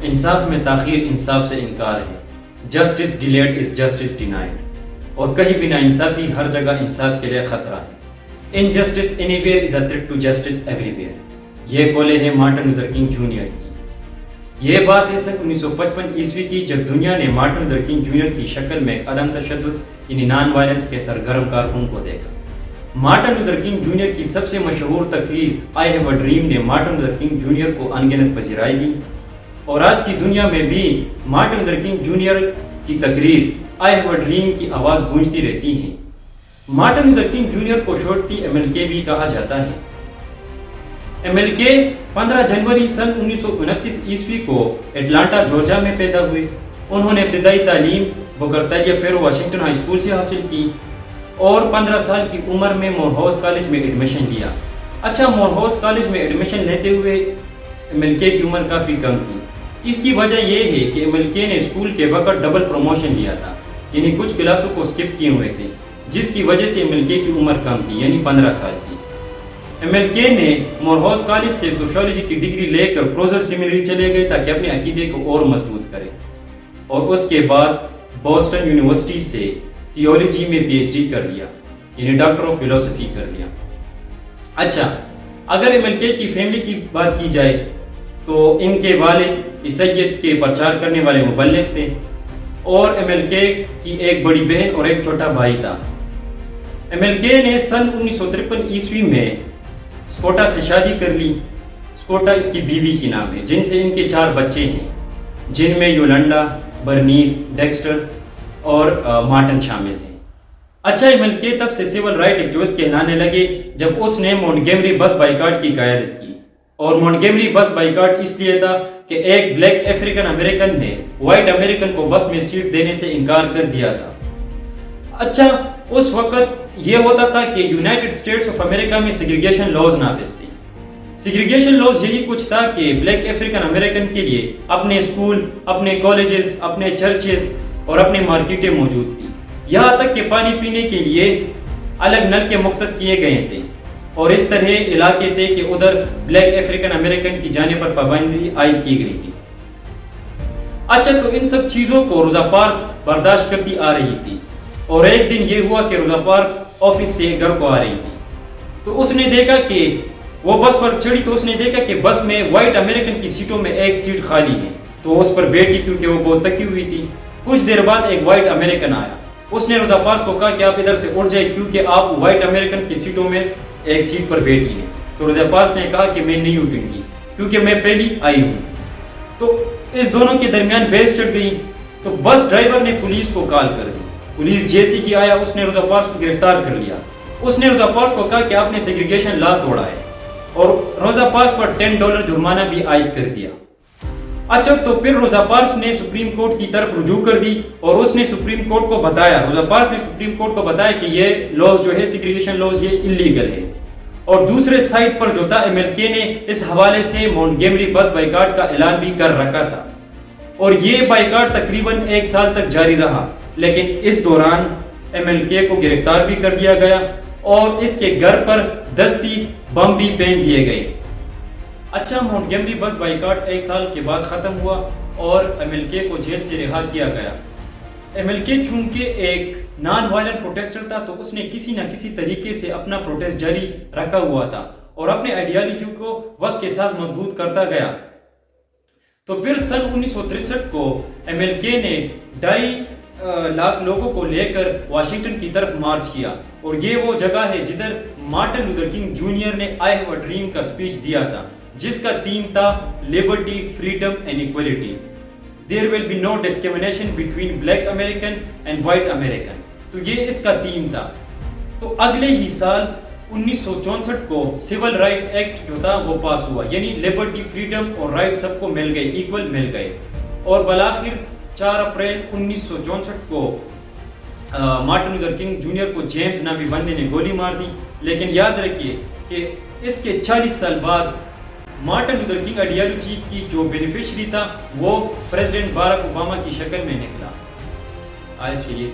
انصاف میں تاخیر انصاف سے انکار ہے. Justice delayed is justice denied. اور کہیں بھی نا انصافی ہر جگہ انصاف کے لیے خطرہ ہے. Injustice anywhere is a threat to justice everywhere. یہ قولیں ہیں مارٹن لوتھر کنگ جونیئر کی. یہ بات ہے سن 1955 کی جب دنیا نے مارٹن لوتھر کنگ جونیئر کی شکل میں عدم تشدد یعنی نان وائلنس کے سرگرم کارکن کو دیکھا. مارٹن لوتھر کنگ جونیئر کی سب سے مشہور تقریر آئی ہیو اے ڈریم نے مارٹن لوتھر کنگ جونیئر کو انگنت پذیرائی دی. اور آج کی دنیا میں بھی مارٹن لوتھر کنگ جونیئر کی تقریر آئی ہیو اے ڈریم کی آواز گونجتی رہتی ہیں. مارٹن لوتھر کنگ جونیئر کو شارٹ کی MLK بھی کہا جاتا ہے. MLK 15 جنوری سن 1929 کو اٹلانٹا جارجیا میں پیدا ہوئے. انہوں نے ابتدائی تعلیم بوکر تی فیرو واشنگٹن ہائی اسکول سے حاصل کی اور 15 سال کی عمر میں مور ہاؤس کالج میں ایڈمیشن لیا. اچھا، مور ہاؤس کالج میں ایڈمیشن لیتے ہوئے MLK کی عمر کافی کم تھی. اس کی وجہ یہ ہے کہ MLK نے اسکول کے وقت ڈبل پروموشن لیا تھا، یعنی کچھ کلاسوں کو اسکپ کیے ہوئے تھے، جس کی وجہ سے MLK کی عمر کم تھی، یعنی 15 سال کی. MLK نے مور ہاؤس کالج سے سوشیولوجی کی ڈگری لے کر کروزر سیمینری چلے گئے تاکہ اپنے عقیدے کو اور مضبوط کرے. اور اس کے بعد بوسٹن یونیورسٹی سے تھیولوجی میں PhD کر لیا، یعنی ڈاکٹر آف فلسفی کر لیا. اچھا، اگر MLK کی فیملی کی بات کی جائے تو ان کے والد عیسائیت کے پرچار کرنے والے مبلغ تھے اور MLK کی ایک بڑی بہن اور ایک چھوٹا بھائی تھا. MLK نے سن 1953 میں اسکوٹا سے شادی کر لی. اسکوٹا اس کی بیوی کی نام ہے، جن سے ان کے 4 بچے ہیں، جن میں یولنڈا، برنیز، ڈیکسٹر اور مارٹن شامل ہیں. اچھا، MLK تب سے سول رائٹ ایکٹیوسٹ کہلانے لگے جب اس نے مونٹگیمری بس بائیکاٹ کی قیادت کی. اور مونٹگیمری بس بائیکاٹ اس لیے تھا کہ ایک بلیک افریقن امریکن نے وائٹ امریکن کو بس میں سیٹ دینے سے انکار کر دیا تھا. اچھا، اس وقت یہ ہوتا تھا کہ یونائٹڈ اسٹیٹس آف امریکہ میں سیگریگیشن لاز نافذ تھی. سیگریگیشن لاز یہی کچھ تھا کہ بلیک افریقن امریکن کے لیے اپنے اسکول، اپنے کالجز، اپنے چرچز اور اپنے مارکیٹیں موجود تھی. یہاں تک کہ پانی پینے کے لیے الگ نل کے مختص کیے گئے تھے اور اس طرح علاقے تھے کہ ادھر بلیک افریقن امریکن کی جانے پر پابندی عائد کی گئی تھی. اچھا، تو ان سب چیزوں کو روزا پارکس برداشت کرتی آ رہی تھی اور ایک دن یہ ہوا کہ روزا پارکس آفس سے گھر کو آ رہی تھی. تو اس نے دیکھا کہ وہ بس پر چڑھی تو اس نے دیکھا کہ بس میں وائٹ امریکن کی سیٹوں میں ایک سیٹ خالی ہے. تو اس پر بیٹھی کیونکہ وہ بہت تکی ہوئی تھی. کچھ دیر بعد ایک وائٹ امریکن آیا. اس نے روزا پارکس کو کہا کہ آپ ادھر سے اٹھ جائے کیونکہ آپ وائٹ امریکن کی سیٹوں میں ایک سیٹ پر بیٹھی ہیں. تو روزا پارکس نے کہا کہ میں نہیں اٹھوں گی کیونکہ میں پہلی آئی ہوں. تو اس دونوں کے درمیان بحث چڑھ گئی. تو بس ڈرائیور نے پولیس کو کال کر دی. پولیس جیسے ہی آیا اس نے روزا پارکس کو گرفتار کر لیا. اس نے روزا پارکس کو کہا کہ آپ نے سیگریگیشن لا توڑا ہے اور روزا پارکس پر $10 جرمانہ بھی عائد کر دیا. اچھا، تو پھر روزا پارکس نے سپریم کورٹ کی طرف رجوع کر دی اور اس نے سپریم کورٹ کو بتایا، روزا پارکس نے سپریم کورٹ کو بتایا کہ یہ لاز جو ہے سیگریگیشن لاز یہ انلیگل ہے. اور دوسرے سائٹ پر جو تھا MLK نے اس حوالے سے مونٹگیمری بس بائیکاٹ کا اعلان بھی کر رکھا تھا اور یہ بائیکاٹ تقریباً 1 سال تک جاری رہا. لیکن اس دوران MLK کو گرفتار بھی کر لیا گیا اور اس کے گھر پر دستی بم بھی پھینک دیے گئے. اچھا، مونٹگیمری بس بائیکاٹ 1 سال کے بعد ختم ہوا اور MLK کو جیل سے رہا کیا گیا. MLK چونکہ ایک نان وائلنٹ پروٹیسٹر تھا تو اس نے کسی نہ کسی طریقے سے اپنا پروٹیسٹ جاری رکھا ہوا تھا اور اپنے آئیڈیالوجی کو وقت کے ساتھ مضبوط کرتا گیا. تو پھر سن 1963 کو MLK نے 2.5 لاکھ لوگوں کو لے کر واشنگٹن کی طرف مارچ کیا اور یہ وہ جگہ ہے جدھر مارٹن لوتھر کنگ جونیئر نے آئی ہیو اے ڈریم کا سپیچ دیا تھا جس کا تھیم تھا Liberty, freedom and equality. There will be no discrimination between black American and white American. تو یہ اس کا تھیم تھا. تو اگلے ہی سال 1964 کو سول رائٹ ایکٹ جو تھا وہ پاس ہوا، یعنی لبرٹی، فریڈم اور رائٹ سب کو مل گئے، ایکول مل گئے. اور بالآخر 4 اپریل 1964 کو مارٹن لوتھر کنگ جونیئر کو جیمز نامی بندے نے گولی مار دی. لیکن یاد رکھیے کہ اس کے 40 سال بعد مارٹن لوتھر کنگ آئیڈیالوجی کی جو بینیفیشری تھا وہ پریزیڈنٹ باراک اوباما کی شکل میں نکلا. آج کے لیے